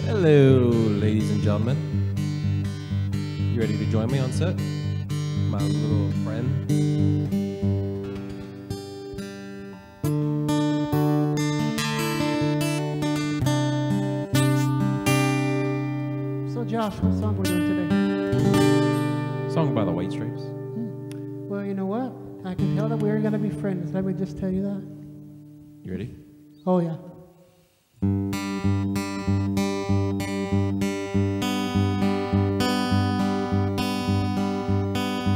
Hello, ladies and gentlemen. You ready to join me on set? My little friend. So Josh, what song we're doing today? Song by the White Stripes. Well, you know what? I can tell that we're going to be friends. Let me just tell you that. You ready? Oh, yeah.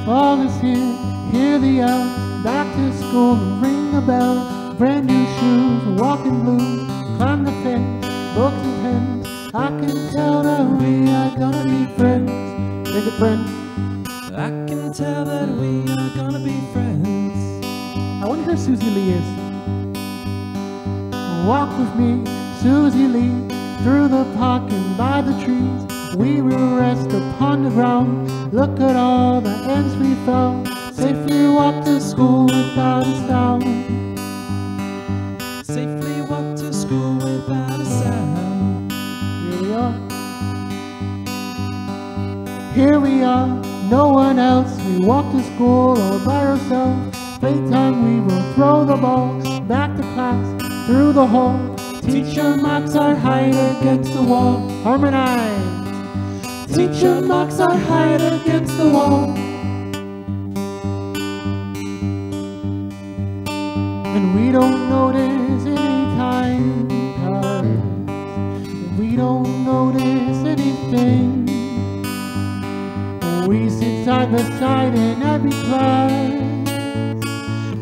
Fall is here, hear the elves, back to school, ring the bell, brand new shoes, walking blues, climb the fence, books and pens. I can tell that we are gonna be friends. Make it friends. I can tell that we are gonna be friends. I wonder who Susie Lee is. Walk with me, Susie Lee, through the park and by the trees. We will rest upon the ground. Look at all the ants we found. Safely walk to school without a sound. Safely walk to school without a sound. Here we are. Here we are, no one else. We walk to school all by ourselves. Playtime we will throw the ball back to class through the hall. Teacher marks our height against the wall. Harmonize. Teacher marks our height against the wall. And we don't notice any time, 'cause we don't notice anything. We sit side by side in every class.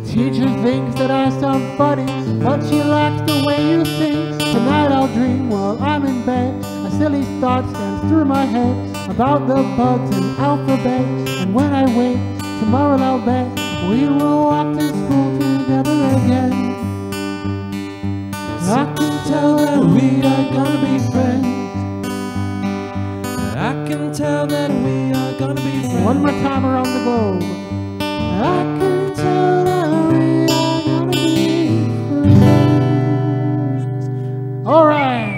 Teacher thinks that I sound funny, but she likes the way you sing. Tonight I'll dream while I'm in bed. A silly thought stands through my head about the bugs and alphabet. And when I wake, tomorrow I'll bet we will walk to school together again. I can tell that we are gonna be friends. I can tell that we are gonna be friends. One more time around the globe. I can tell that we are gonna be friends. All right.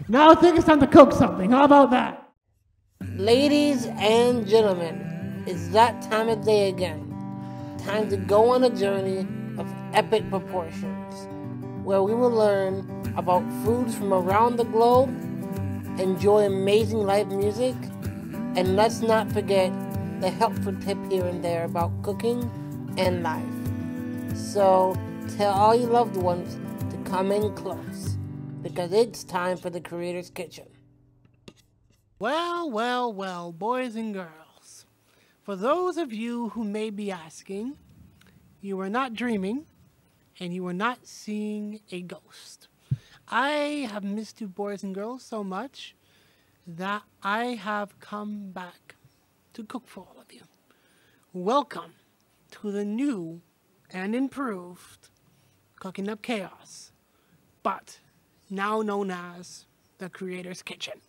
Now I think it's time to cook something. How about that? Ladies and gentlemen, it's that time of day again. Time to go on a journey of epic proportions, where we will learn about foods from around the globe, enjoy amazing live music, and let's not forget the helpful tip here and there about cooking and life. So tell all your loved ones to come in close, because it's time for the Creator's Kitchen. Well, boys and girls. For those of you who may be asking, you are not dreaming and you are not seeing a ghost. I have missed you boys and girls so much that I have come back to cook for all of you. Welcome to the new and improved Cooking Up Chaos, but now known as the Creator's Kitchen.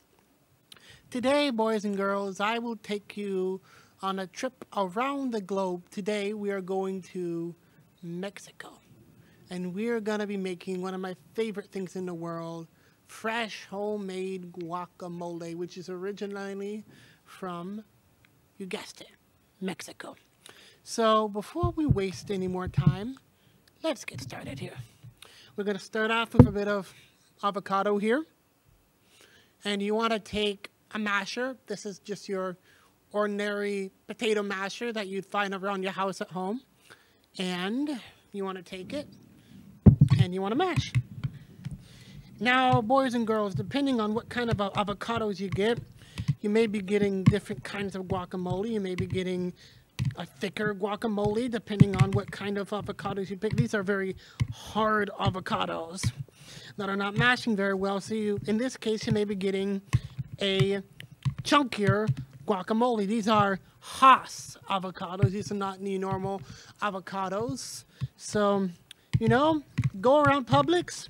Today, boys and girls, I will take you on a trip around the globe. Today, we are going to Mexico. And we are going to be making one of my favorite things in the world, fresh homemade guacamole, which is originally from, you guessed it, Mexico. So before we waste any more time, let's get started here. We're going to start off with a bit of avocado here. And you want to take a masher. This is just your ordinary potato masher that you'd find around your house at home. And you want to take it and you want to mash. Now, boys and girls, depending on what kind of avocados you get, you may be getting different kinds of guacamole. You may be getting a thicker guacamole, depending on what kind of avocados you pick. These are very hard avocados that are not mashing very well. So in this case, you may be getting a chunkier guacamole. These are Haas avocados. These are not any normal avocados. So, go around Publix.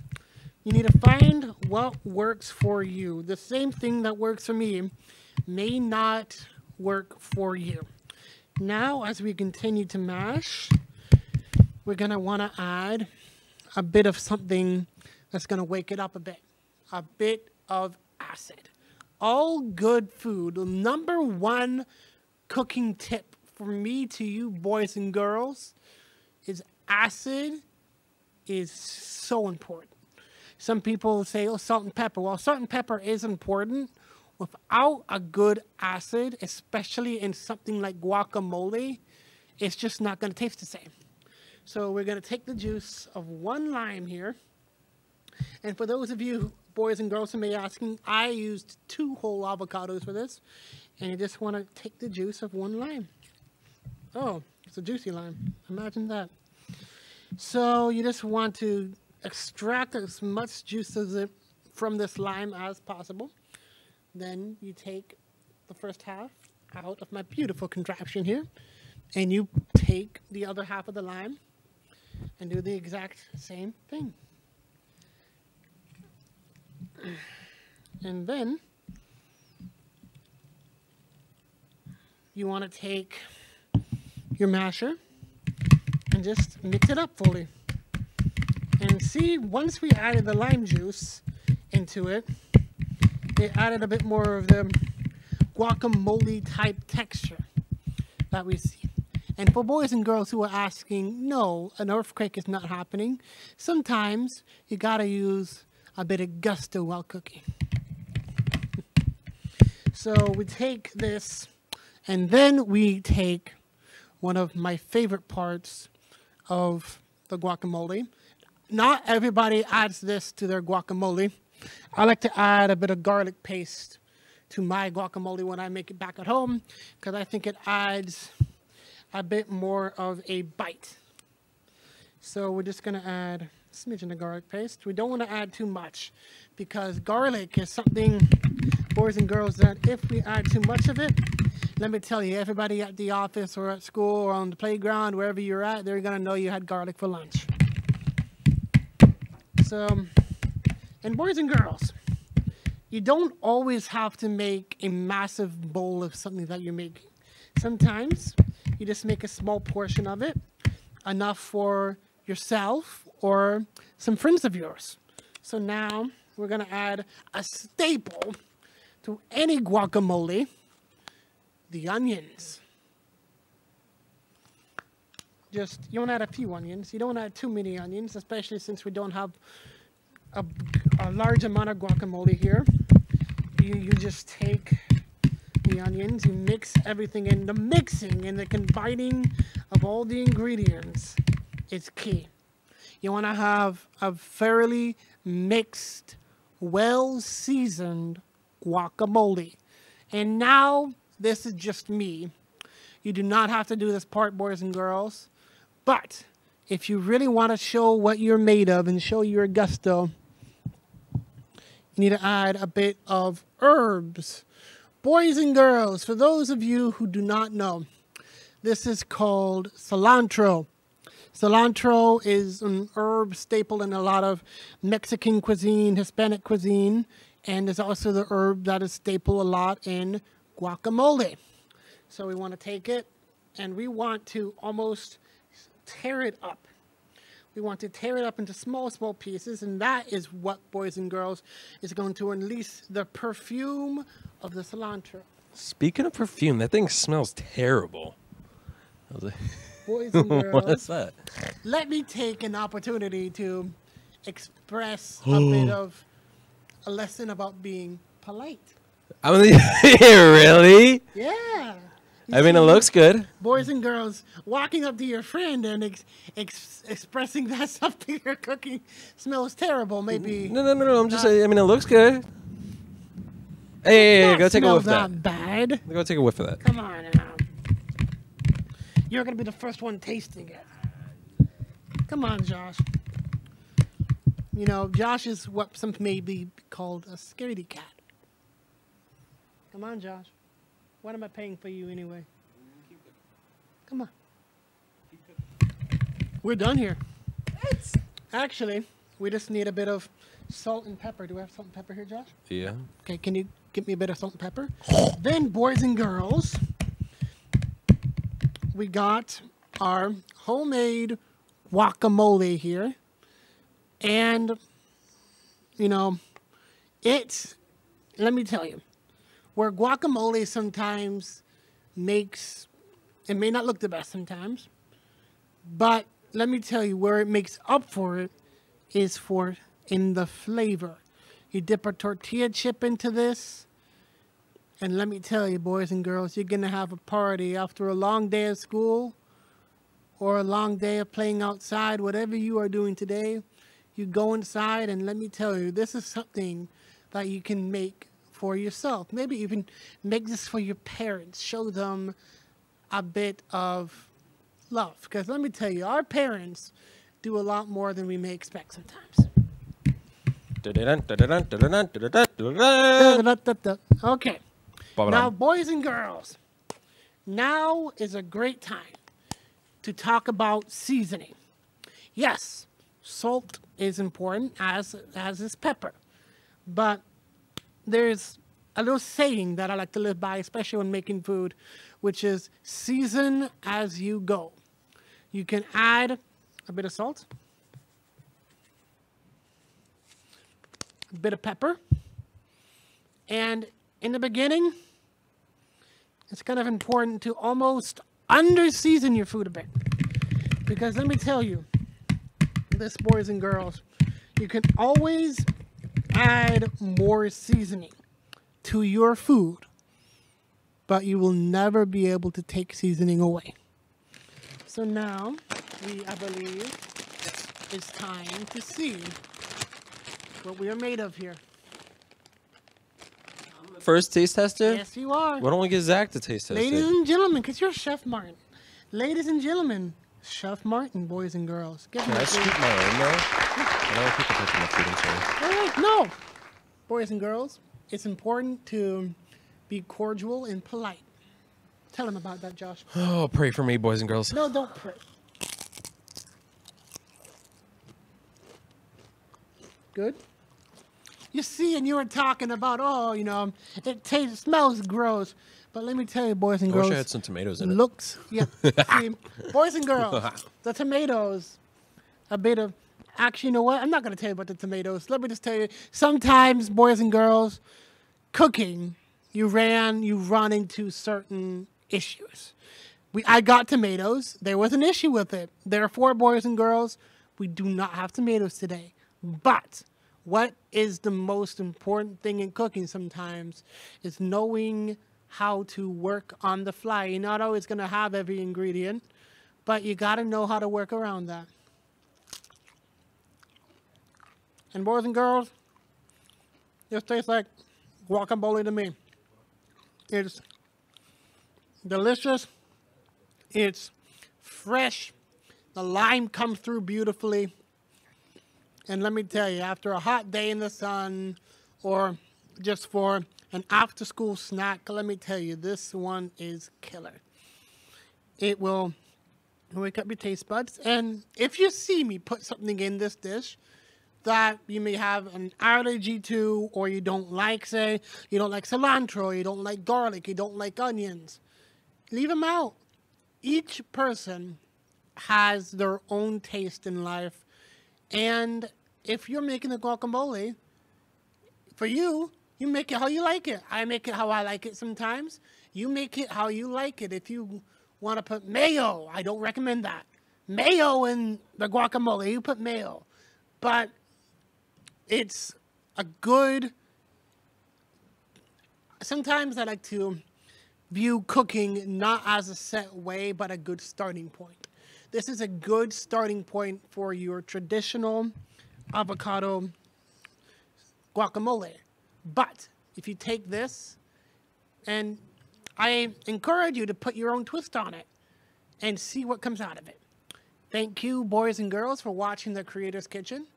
You need to find what works for you. The same thing that works for me may not work for you. Now, as we continue to mash, we're going to want to add a bit of something that's going to wake it up a bit of acid. All good food. The number one cooking tip for me to you boys and girls is acid is so important. Some people say, oh, salt and pepper. Well, salt and pepper is important. Without a good acid, especially in something like guacamole, it's just not going to taste the same. So we're going to take the juice of 1 lime here. And for those of you boys and girls who may be asking, I used 2 whole avocados for this. And you just want to take the juice of 1 lime. Oh, it's a juicy lime. Imagine that. So you just want to extract as much juice from this lime as possible. Then you take the first half out of my beautiful contraption here, and you take the other half of the lime and do the exact same thing. And then you want to take your masher and just mix it up fully. And see, once we added the lime juice into it, it added a bit more of the guacamole type texture that we see. And for boys and girls who are asking, no, an earthquake is not happening, sometimes you gotta use a bit of gusto while cooking. So we take this, and then we take one of my favorite parts of the guacamole. Not everybody adds this to their guacamole. I like to add a bit of garlic paste to my guacamole when I make it back at home, because I think it adds a bit more of a bite. So we're just going to add a smidgen of garlic paste. We don't want to add too much, because garlic is something, boys and girls, that if we add too much of it, let me tell you, everybody at the office or at school or on the playground, wherever you're at, they're going to know you had garlic for lunch. So, and boys and girls, you don't always have to make a massive bowl of something that you're making. Sometimes you just make a small portion of it, enough for yourself or some friends of yours. So now we're going to add a staple to any guacamole, the onions. You want to add a few onions. You don't want to add too many onions, especially since we don't have a large amount of guacamole here. You just take the onions, you mix everything in. The mixing and the combining of all the ingredients is key. You want to have a fairly mixed, well-seasoned guacamole. And now, this is just me. You do not have to do this part, boys and girls. But if you really want to show what you're made of and show your gusto, you need to add a bit of herbs. Boys and girls, for those of you who do not know, this is called cilantro. Cilantro is an herb staple in a lot of Mexican cuisine, Hispanic cuisine, and is also the herb that is staple a lot in guacamole. So we want to take it, and we want to almost tear it up. We want to tear it up into small, small pieces, and that is what, boys and girls, is going to release the perfume of the cilantro. Speaking of perfume, that thing smells terrible. I was like, Boys and girls, what is that? Let me take an opportunity to express a bit of a lesson about being polite. I mean, really? Yeah. I mean, it looks good. Boys and girls, walking up to your friend and expressing that something you're cooking smells terrible, maybe. No. I'm just saying. I mean, it looks good. Hey, go take a whiff of that. Not bad. Go take a whiff of that. Come on now. You're gonna be the first one tasting it. Come on, Josh. You know, Josh is what some may be called a scaredy cat. Come on, Josh. What am I paying for you anyway? Come on. We're done here. Actually, we just need a bit of salt and pepper. Do we have salt and pepper here, Josh? Yeah. Okay, can you give me a bit of salt and pepper? Then, boys and girls, we got our homemade guacamole here. And, you know, let me tell you, where guacamole sometimes makes, it may not look the best sometimes, but let me tell you where it makes up for it is in the flavor. You dip a tortilla chip into this, and let me tell you, boys and girls, you're going to have a party after a long day of school or a long day of playing outside, whatever you are doing today. You go inside, and let me tell you, this is something that you can make for yourself. Maybe even make this for your parents. Show them a bit of love. Because let me tell you, our parents do a lot more than we may expect sometimes. Okay. Now, boys and girls, now is a great time to talk about seasoning. Yes, salt is important, as is pepper. But there's a little saying that I like to live by, especially when making food, which is season as you go. You can add a bit of salt, a bit of pepper, and in the beginning, it's kind of important to almost under-season your food a bit. Because let me tell you, this, boys and girls, you can always add more seasoning to your food, but you will never be able to take seasoning away. So now, I believe, it's time to see what we are made of here. First taste tester? Yes, you are. Why don't we get Zach to taste test Ladies it? and gentlemen, because you're Chef Martin. Ladies and gentlemen, Chef Martin, boys and girls. Can I scoop my own though? I don't want people touching my food, I'm sorry. All right, no. Boys and girls, it's important to be cordial and polite. Tell them about that, Josh. Oh, pray for me, boys and girls. No, don't pray. Good. You see, and you were talking about, it smells gross. But let me tell you, boys and I girls. wish I had some tomatoes in it. Looks, yeah. See, boys and girls, the tomatoes, a bit of, actually, you know what? I'm not going to tell you about the tomatoes. Let me just tell you, sometimes, boys and girls, cooking, you run into certain issues. I got tomatoes. There was an issue with it. Therefore, boys and girls, we do not have tomatoes today. But what is the most important thing in cooking sometimes is knowing how to work on the fly. You're not always going to have every ingredient, but you got to know how to work around that. And boys and girls, this tastes like guacamole to me. It's delicious. It's fresh. The lime comes through beautifully. And let me tell you, after a hot day in the sun or just for an after-school snack, let me tell you, this one is killer. It will wake up your taste buds. And if you see me put something in this dish that you may have an allergy to, or you don't like, say, you don't like cilantro, you don't like garlic, you don't like onions, leave them out. Each person has their own taste in life. And if you're making a guacamole, for you, you make it how you like it. I make it how I like it sometimes. You make it how you like it. If you want to put mayo, I don't recommend that. Mayo in the guacamole, you put mayo. But it's a good... Sometimes I like to view cooking not as a set way, but a good starting point. This is a good starting point for your traditional avocado guacamole. But if you take this, and I encourage you to put your own twist on it and see what comes out of it. Thank you, boys and girls, for watching The Creator's Kitchen.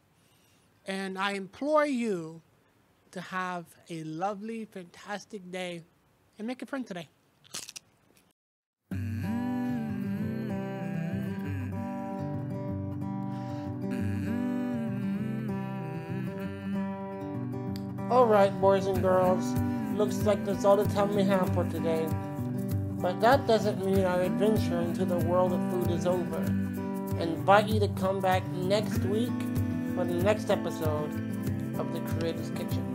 And I implore you to have a lovely, fantastic day and make a friend today. Alright, boys and girls, looks like that's all the time we have for today. But that doesn't mean our adventure into the world of food is over. I invite you to come back next week for the next episode of The Creator's Kitchen.